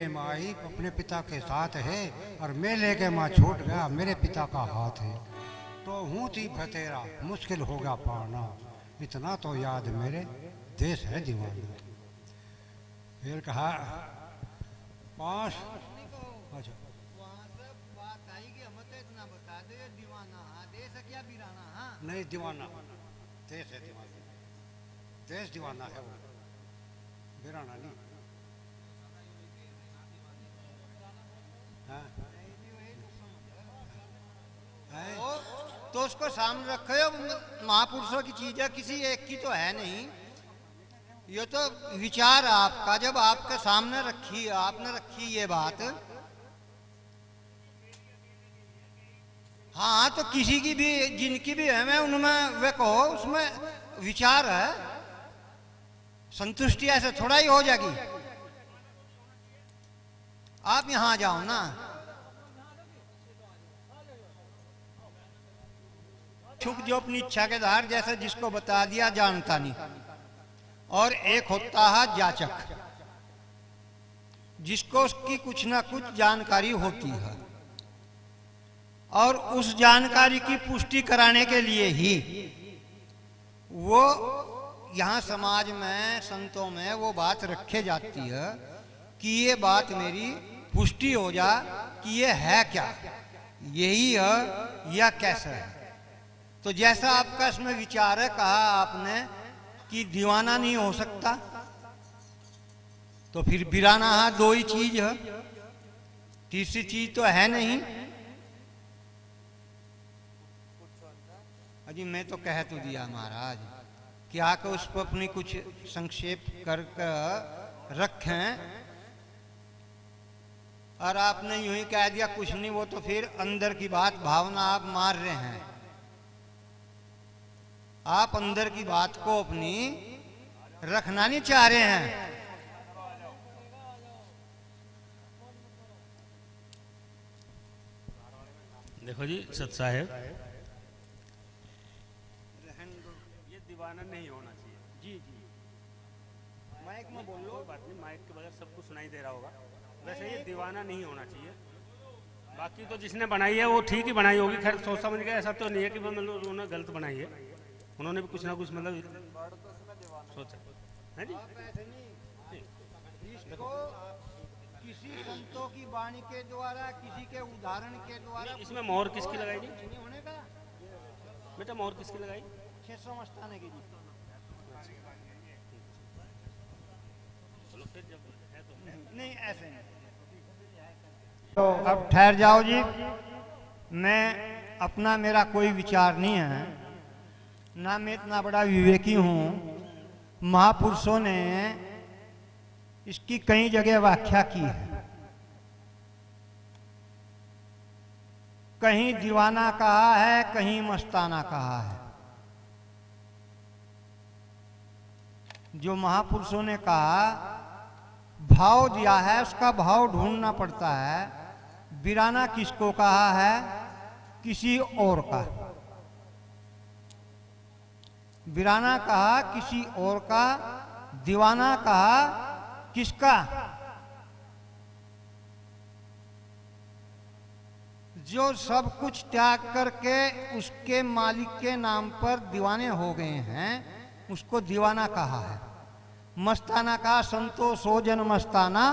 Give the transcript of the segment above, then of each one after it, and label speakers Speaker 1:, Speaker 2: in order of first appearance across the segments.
Speaker 1: लेके माँ आई अपने पिता के साथ है, और मैं लेके माँ छूट गया मेरे पिता का हाथ है। तो हूँ थी भतेरा मुश्किल होगा पाना, इतना तो याद मेरे देश है दीवाना। फिर कहा 5 अच्छा नहीं दीवाना देश है, दीवाना देश दीवाना है वो, बिराना नहीं। हाँ?
Speaker 2: तो उसको सामने रखे, महापुरुषों की चीज है, किसी एक की तो है नहीं। ये तो विचार आपका, जब आपके सामने रखी, आपने रखी ये बात, हाँ तो किसी की भी जिनकी भी है मैं उनमें वे कहो, उसमें विचार है, संतुष्टि ऐसे थोड़ा ही हो जाएगी। आप यहां जाओ ना, छुप जो अपनी इच्छा के धार, जैसे जिसको बता दिया जानता नहीं, और एक होता है जाचक, जिसको उसकी कुछ ना कुछ जानकारी होती है, और उस जानकारी की पुष्टि कराने के लिए ही वो यहाँ समाज में संतों में वो बात रखे जाती है कि ये बात मेरी पुष्टि हो जा कि ये है क्या, यही है या कैसा है। तो जैसा आपका इसमें विचार है, कहा आपने कि दीवाना नहीं हो सकता, तो फिर बिराना है, 2 ही चीज है, तीसरी चीज तो है नहीं। अजी मैं तो कह तो दिया महाराज, क्या कि उस पर अपनी कुछ संक्षेप कर रखें, और आपने यूं ही कह दिया कुछ नहीं, वो तो फिर अंदर की बात, भावना आप मार रहे हैं। आप अंदर की बात को अपनी रखना नहीं चाह रहे हैं।
Speaker 3: देखो जी सत साहेब, ये दीवाना नहीं होना चाहिए।
Speaker 2: जी जी, माइक में बोल लो।
Speaker 3: बात नहीं, माइक के बगैर सबको सुनाई दे रहा होगा। वैसे ये दीवाना नहीं होना चाहिए। बाकी तो जिसने बनाई है वो ठीक ही बनाई होगी, खैर सोच समझ के, ऐसा तो नहीं है कि मतलब उन्होंने गलत बनाई है, उन्होंने भी कुछ ना कुछ मतलब सोचा है जी।
Speaker 2: इसको किसी संतों की वाणी के द्वारा, किसी के उदाहरण के द्वारा,
Speaker 3: इसमें मोहर किसकी लगाई जी?
Speaker 2: नहीं होने का
Speaker 3: बेटा मोहर किसकी लगाई?
Speaker 2: 600 मस्ताने की जी।
Speaker 3: चलो फिर जब है तो
Speaker 2: नहीं ऐसे नहीं। तो अब ठहर जाओ जी, मैं अपना मेरा कोई विचार नहीं है, ना मैं इतना बड़ा विवेकी हूँ। महापुरुषों ने इसकी कई जगह व्याख्या की है, कहीं दीवाना कहा है, कहीं मस्ताना कहा है। जो महापुरुषों ने कहा, भाव दिया है, उसका भाव ढूंढना पड़ता है। बिराना किसको कहा है? किसी और का। बिराना कहा किसी और का, दीवाना कहा किसका? जो सब कुछ त्याग करके उसके मालिक के नाम पर दीवाने हो गए हैं, उसको दीवाना कहा है। मस्ताना का संतोष हो जन मस्ताना,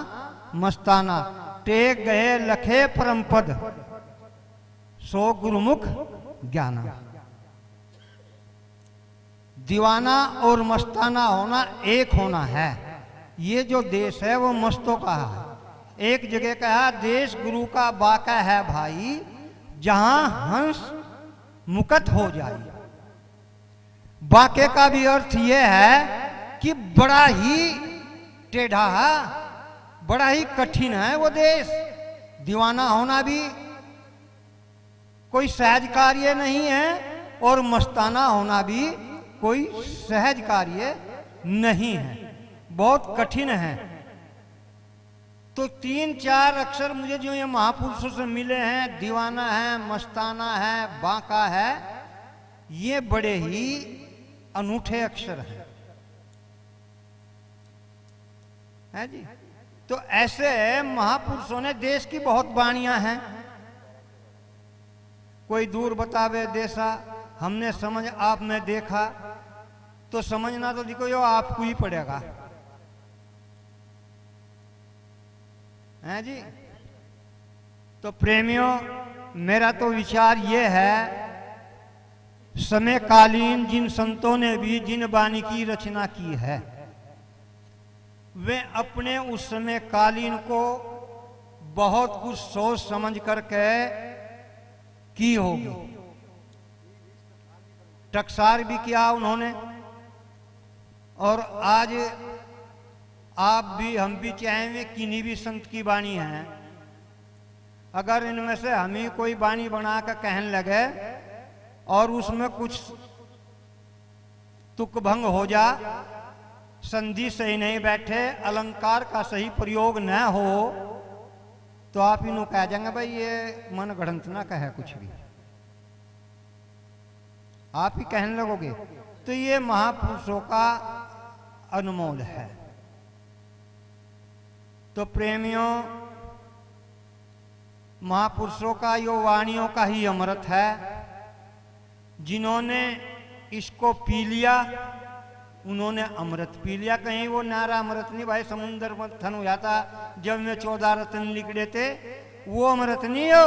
Speaker 2: मस्ताना टेक गए लखे परमपद, सो गुरुमुख ज्ञाना। दीवाना और मस्ताना होना एक होना है। ये जो देश है वो मस्तों का है। एक जगह कहा, देश गुरु का बाका है भाई, जहां हंस मुकत हो जाए। बाके का भी अर्थ ये है कि बड़ा ही टेढ़ा है, बड़ा ही कठिन है वो देश। दीवाना होना भी कोई सहज कार्य नहीं है, और मस्ताना होना भी कोई सहज कार्य नहीं है, बहुत कठिन है। तो 3-4 अक्षर मुझे जो ये महापुरुषों से मिले हैं, दीवाना है, मस्ताना है, बांका है, ये बड़े ही अनूठे अक्षर हैं, है जी। तो तो ऐसे महापुरुषों ने देश की बहुत वाणियां हैं। कोई दूर बतावे देशा, हमने समझ आप में देखा, तो समझना तो देखो यो आपको ही पड़ेगा, हैं जी। तो प्रेमियों, मेरा तो विचार ये है, समयकालीन जिन संतों ने भी जिन वाणी की रचना की है, वे अपने उस समय कालीन को बहुत कुछ सोच समझ करके की होगी। टकसार भी किया उन्होंने, और आज आप भी हम भी चाहेंगे किन्हीं भी संत की वाणी है, अगर इनमें से हम ही कोई वाणी बना कर कहने लगे और उसमें कुछ तुक भंग हो जा, संधि सही नहीं बैठे, अलंकार का सही प्रयोग न हो, तो आप इन्हों कह जाएंगे भाई ये मन गढ़ंत ना कहे कुछ भी, आप ही कहने लगोगे। तो ये महापुरुषों का अनमोल है। तो प्रेमियों, महापुरुषों का यो वाणियों का ही अमृत है। जिन्होंने इसको पी लिया उन्होंने अमृत पी लिया। कहीं वो नारा अमृत नहीं भाई, समुद्र मंथन हो जाता जब में 14 रत्न निकले थे, वो अमृत नहीं हो।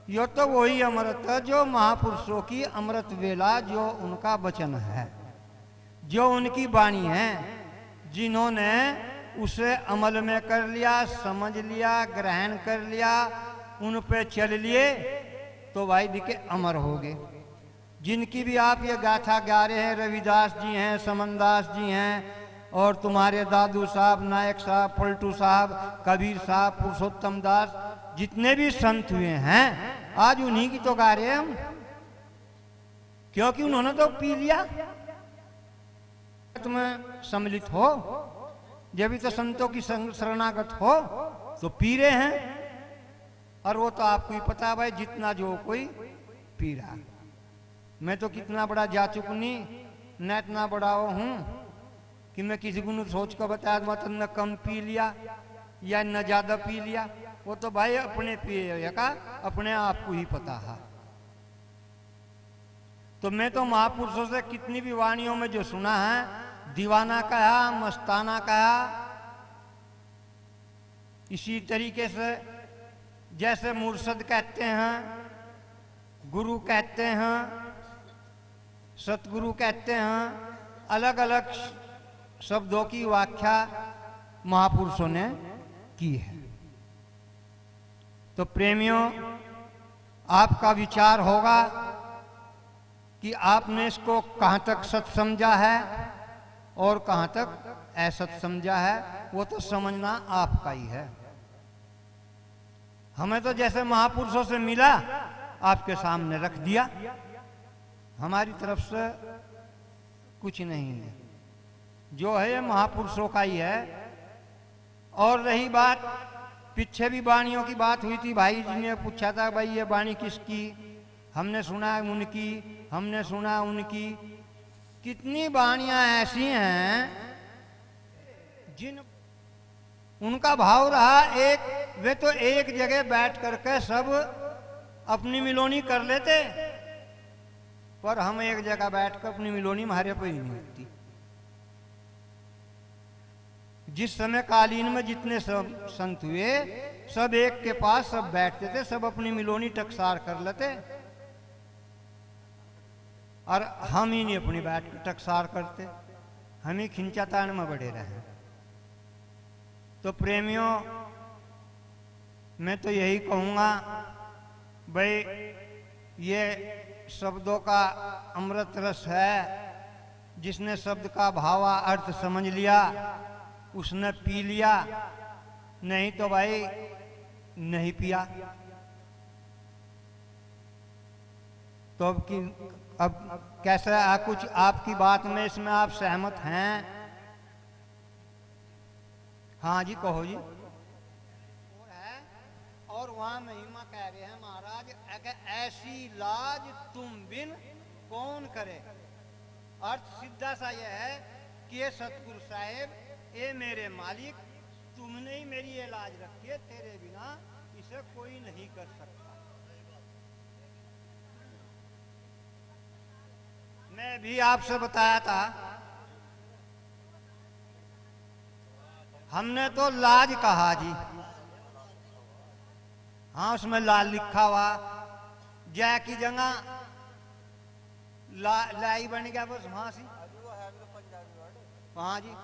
Speaker 2: यो तो वही अमृत है जो महापुरुषों की अमृत वेला, जो उनका वचन है, जो उनकी वाणी है, जिन्होंने उसे अमल में कर लिया, समझ लिया, ग्रहण कर लिया, उन पे चल लिए, तो भाई दिखे अमर हो गए। जिनकी भी आप ये गाथा गा रहे हैं, रविदास जी हैं, समनदास जी हैं, और तुम्हारे दादू साहब, नायक साहब, पलटू साहब, कबीर साहब, पुरुषोत्तम दास, जितने भी संत हुए हैं आज उन्हीं की तो गा रहे हैं हम, क्योंकि उन्होंने तो पी लिया। तुम्हें सम्मिलित हो, जब भी तो संतों की शरणागत हो तो पी रहे हैं। और वो तो आपको ही पता भाई, जितना जो कोई पी रहा। मैं तो कितना बड़ा जा चुकनी, न इतना बड़ा हूं कि मैं किसी को सोच कर बता दूं तो न कम पी लिया या न ज्यादा पी लिया। वो तो भाई अपने पिए का अपने आप को ही पता है। तो मैं तो महापुरुषों से कितनी भी वाणियों में जो सुना है, दीवाना कहा, मस्ताना कहा, इसी तरीके से जैसे मुर्शद कहते हैं, गुरु कहते हैं, सतगुरु कहते हैं, अलग अलग शब्दों की व्याख्या महापुरुषों ने की है। तो प्रेमियों, आपका विचार होगा कि आपने इसको कहाँ तक सत समझा है और कहाँ तक असत समझा है, वो तो समझना आपका ही है। हमें तो जैसे महापुरुषों से मिला आपके सामने रख दिया, हमारी तरफ से कुछ नहीं है, जो है महापुरुषों का ही है। और रही बात, पीछे भी वाणियों की बात हुई थी, भाई जी ने पूछा था भाई ये वाणी किसकी, हमने सुना उनकी, हमने सुना उनकी। कितनी वाणियां ऐसी हैं जिन उनका भाव रहा एक, वे तो एक जगह बैठ करके सब अपनी मिलोनी कर लेते, पर हम एक जगह बैठ कर अपनी मिलोनी हमारे पर ही नहीं होती। जिस समय कालीन में जितने सब संत हुए, सब एक के पास सब बैठते थे, सब अपनी मिलोनी टकसार कर लेते, और हम ही नहीं अपनी बैठ कर टकसार करते, हम ही खिंचातान में बढ़े रहे। तो प्रेमियों, मैं तो यही कहूँगा भाई, ये शब्दों का अमृत रस है। जिसने शब्द का भावा अर्थ समझ लिया उसने पी लिया, नहीं तो भाई नहीं पिया। तो अब कैसा कुछ आपकी बात में इसमें आप सहमत हैं? हाँ जी, कहो जी। और वहां महिमा कह रहे हैं महाराज, ऐसी लाज तुम बिन कौन करे। अर्थ सीधा सा यह है कि ये सतगुरु साहेब, ए मेरे मालिक, तू तुमने ही मेरी ये लाज रखी है, तेरे बिना इसे कोई नहीं कर सकता। मैं भी आपसे बताया था, हमने तो लाज कहा जी, हाँ उसमें लाल लिखा हुआ, जय की जगह लाई बन गया बस वहां से। हाँ जी,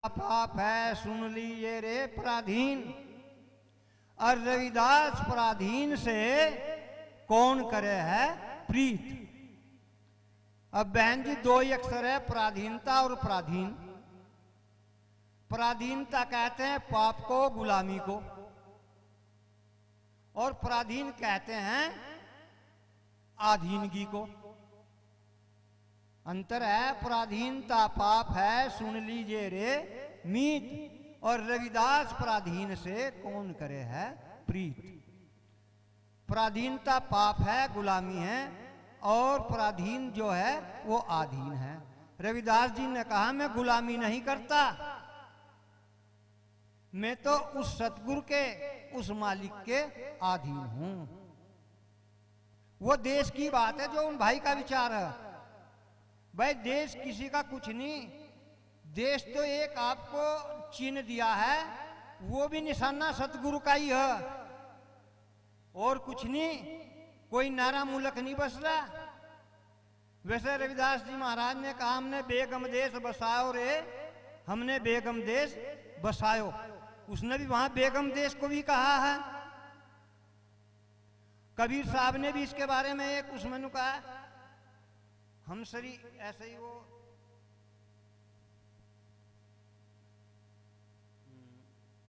Speaker 2: पाप है सुन लीजिए रे पराधीन, और रविदास पराधीन से कौन करे है प्रीत। अब बहन जी दो ही अक्षर है, पराधीनता और पराधीन। पराधीनता कहते हैं पाप को, गुलामी को, और पराधीन कहते हैं आधीनगी को। अंतर है, पराधीनता पाप है सुन लीजिए रे मीत, और रविदास पराधीन से कौन करे है प्रीत। पराधीनता पाप है, गुलामी है, और पराधीन जो है वो आधीन है। रविदास जी ने कहा मैं गुलामी नहीं करता, मैं तो उस सतगुरु के, उस मालिक के अधीन हूं। वो देश की बात है जो उन भाई का विचार है। भाई देश किसी का कुछ नहीं, देश तो एक आपको चिन्ह दिया है, वो भी निशाना सतगुरु का ही है, और कुछ नहीं, कोई नारा मुल्क नहीं बस रहा। वैसे रविदास जी महाराज ने कहा हमने बेगम देश बसायो रे, हमने बेगम देश बसायो, उसने भी वहां बेगम देश को भी कहा है। कबीर साहब ने भी इसके बारे में एक उसमें कहा, हम सरी ऐसे ही वो